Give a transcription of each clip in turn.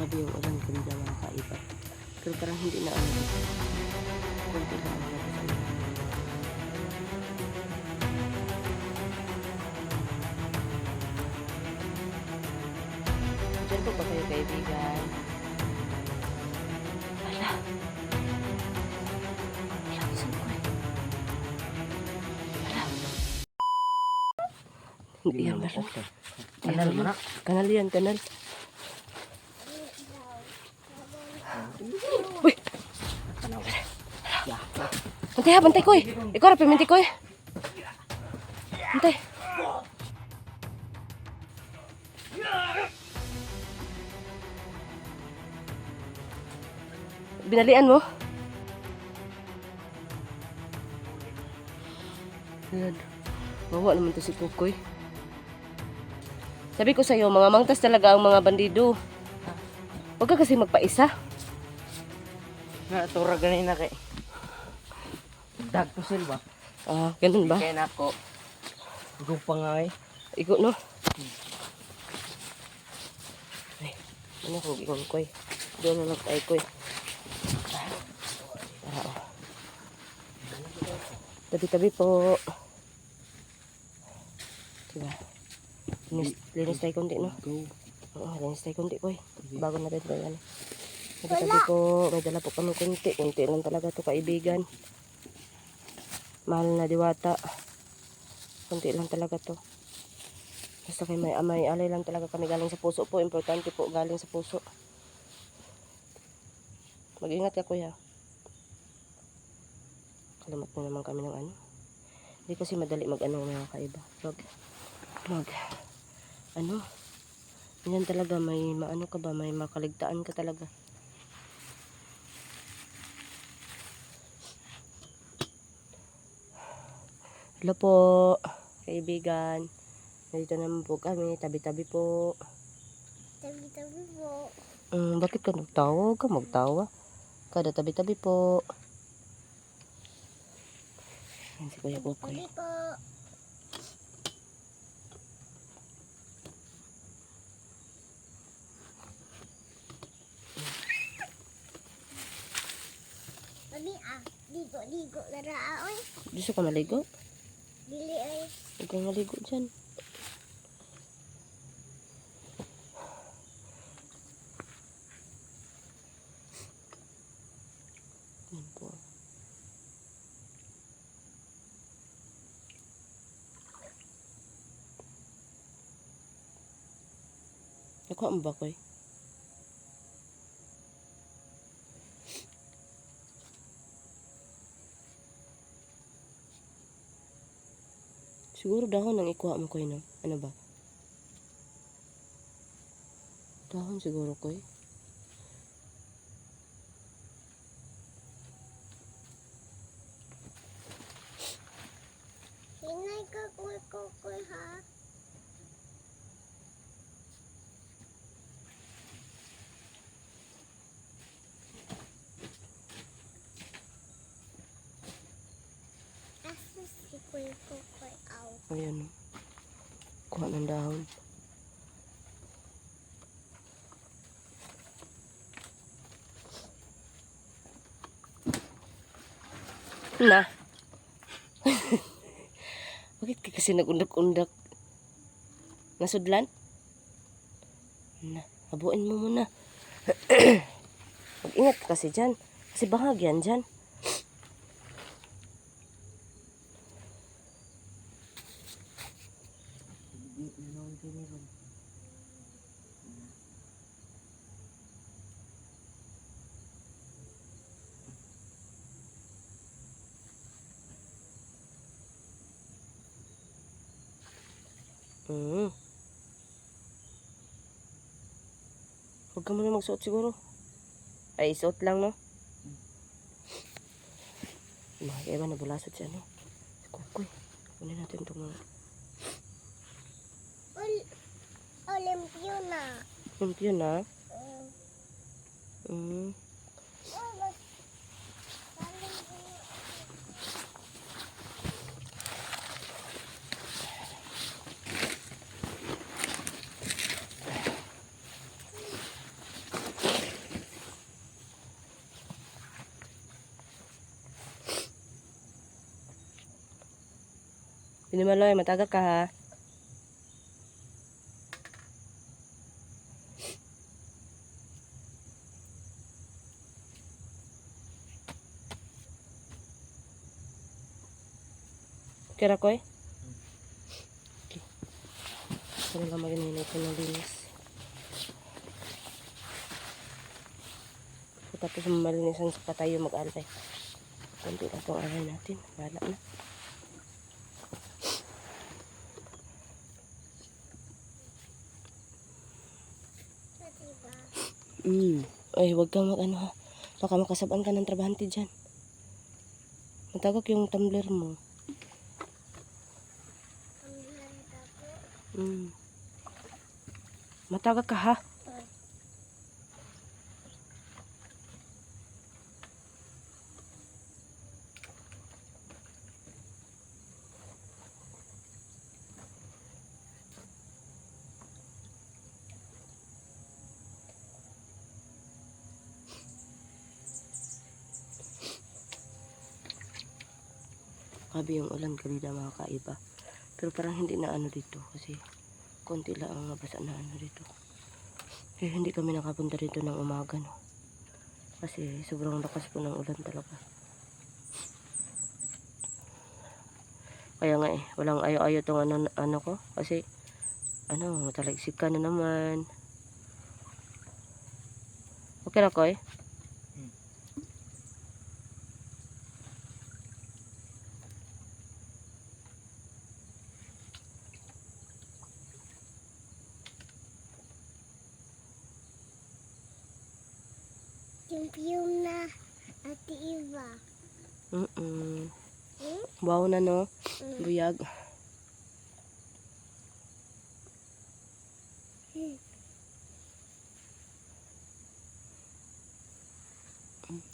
grabe yung ulan, ganda mga kaiba. Pero parang hindi na ano dito. Kunti lang ang mga sa mga. Diyan po ba kayo kaibigan? Ala! Laksan ko eh. Ala! Hindi yan bala. Kanal mo na. Kanal yan, kanal. Uy! Bantay ha, bantay ko eh. Ikaw rapi, bantay ko eh. Bantay. Binalian mo? Ayan. Bawa naman to si Kukoy. Sabi ko sa'yo, mga mangtas talaga ang mga bandido. Huwag ka kasi magpaisa. Natura ganin na kay. Dag po silba. Ah, ganun ba? Kaya na ako. Gupa nga eh. Igo, no? Ay, ano ko, gingon ko eh. Doon na lang tayo ko eh. Tara, oh. Tabi-tabi po. Diba? Linis tayo kundi, no? Oo, linis tayo kundi ko eh. Bago natin tayo, ano. Tabi-tabi po. May dala po kami kunti. Kunti lang talaga to kaibigan. Mahal na diwata. Kunti lang talaga to. Basta kay may amay alay lang talaga kami galing sa puso po. Importante po galing sa puso. Mag-ingat ka kuya. Kalamat na naman kami ng ano. Hindi kasi madali mag-ano mga kaiba. Ano. Yan talaga may maano ka ba. May makaligtaan ka talaga. Hello po. Kaibigan. Nandito naman po kami. Tabi-tabi po. Tabi-tabi po. Bakit ka nagtawa? Huwag ka magtawa. Kada tabi-tabi po. Yan si Kuya Kukoy. Tabi po. Tabi ligo na raaoy. Gusto ka maligo? Dili ay. Huwag kang maligo dyan. Yan po. Nakuha mo ba, Koy? Siguro dahon ang ikuha mo, Koy, no? Ano ba? Dahon siguro, Koy. Hinay ka kuy ha. Asa si kuy aw. Ayan, no? Kuha ng dahon. Na. Bakit ka kasi nag-undak-undak? Nasudlan? Na, habuin mo muna. Mag-ingat ka kasi dyan. Kasi bahag yan dyan. Huwag ka muna magsuot siguro. Ay, isuot lang, no? Mga iba na bulasot siya, no? Kukoy. Kunin natin itong mga... Olimpyo na. Limpyo na. Pinimaloy, mataga ka ha. Kira ko eh. Okay. Saan lang maginhinay ko ng linis. Tapos malinisan sa tayo mag-alay. Kunti lang itong alay natin. Wala na. Ay, huwag kang mag-ano ha. Baka makasabaan ka ng trabahante dyan. Matagak yung tumbler mo. Matagak ka ha. Kabi yung ulan kanina mga kaiba. Pero parang hindi na ano dito kasi konti lang ang mabasa na ano dito. Eh, hindi kami nakapunta dito ng umaga no. Kasi sobrang lakas po ng ulan talaga. Kaya nga eh, walang ayo-ayo tong ano ko. Kasi ano, talagsikan na naman. Okay na ko eh. Yung na Ate Eva. Wow na no. Buyag.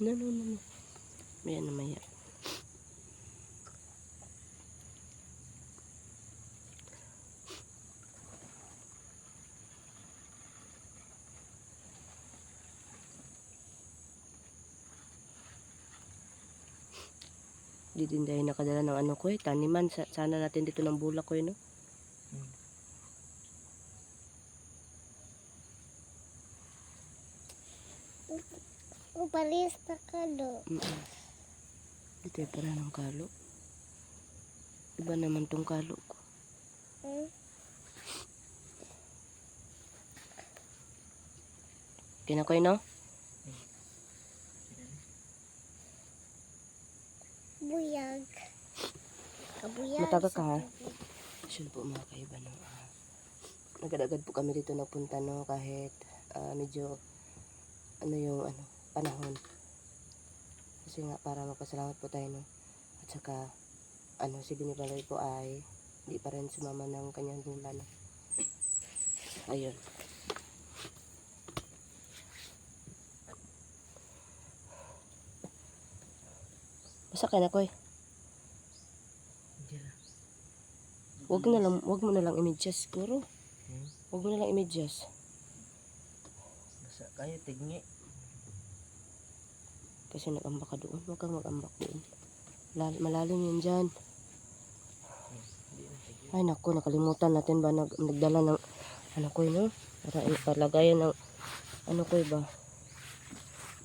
No. Maya na maya. Di din dahil nakadala ng ano ko eh, taniman. Sana natin dito ng bulak ko eh, no? Upalis na ka do. Dito ay para ng kalo. Iba naman tong kalo ko. Kinakoy no? Buyag. Kabuyag. Mataga ka ha? Sure po mga kaiba no. Nagad-agad po kami dito nagpunta no kahit medyo ano yung panahon. Kasi nga para magpasalamat po tayo no. At saka si Binibaloy po ay hindi pa rin sumama ng kanyang lula no. Ayun. Basta ka na ko eh. Wag mo na lang i-medyas siguro. Wag mo na lang i-medyas. Basta kayo tigni. Kasi nag-ambak ka doon. Huwag kang mag-ambak doon. Malalim yun dyan. Ay naku, nakalimutan natin ba nagdala ng ko no? Para palagayan ng ko ba?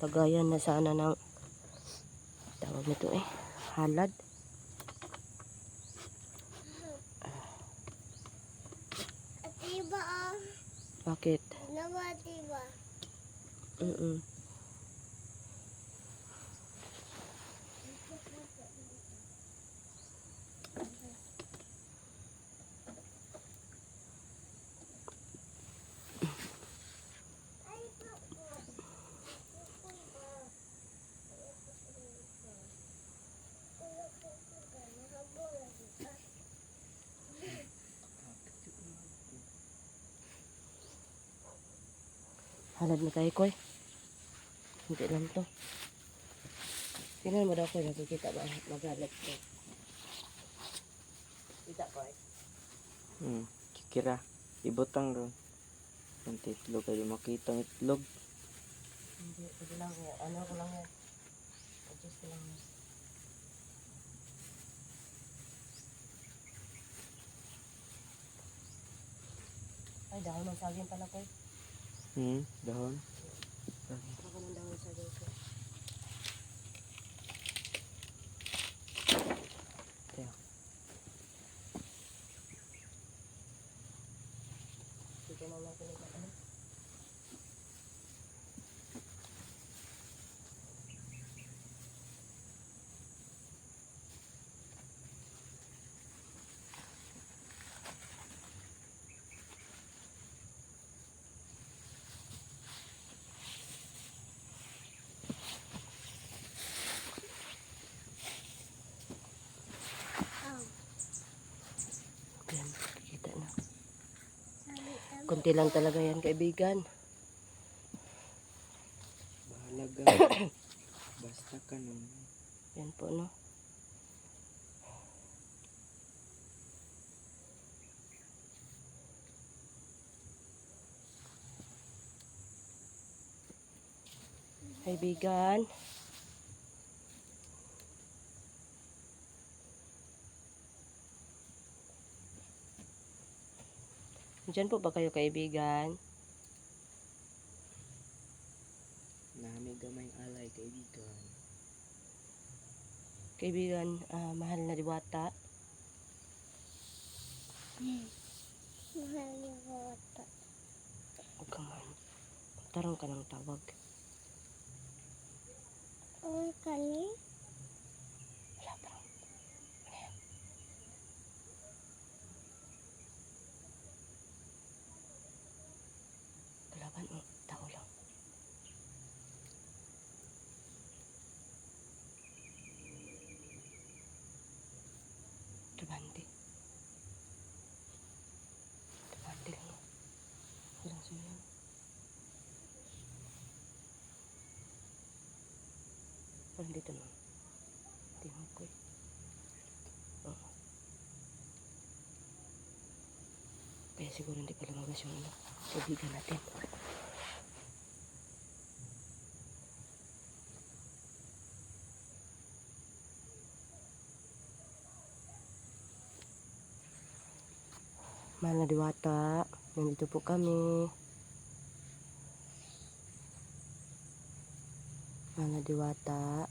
Lagayan na sana ng tawag nito eh. Halad. Ate Eva Bakit? Nawa Ate Eva. Halad na tayo ko eh. Hindi lang to. Tingnan mo daw ko, nakikita ba? Maghalad ko. Kita ko eh. Kikira. Ibutang ron. Kunti itlog kayo makita ng itlog. Hindi, pwede lang yan. Ko lang yan. Adjust ko lang yan. Ay, dahon ng saging pala ko. Dahon. Ako ng dahon ng saging ko. Kaya. Sige na natin ito. Ano? Oh. Ayan, kita na. Sabi. Kunti lang talaga yan, kaibigan. Bahalaga. Basta ka nun. Yan po, no? Kaibigan. Diyan po ba kayo, kaibigan? Nami gamay alay kaibigan. Kaibigan, mahal na diwata. Mahal yung bata. Huwag ka man. Magtarong ka ng tawag. Ang kani? Wala pa. Ayan. Kalaban mo, tao lang. Trabante. Trabante lang. Walang suyan. Parang dito no. Tingnan ko eh. Oo. Kaya siguro hindi pa lumabas yung ano, kaibigan natin. Mahal na diwata, nandito po kami. Mahal na diwata.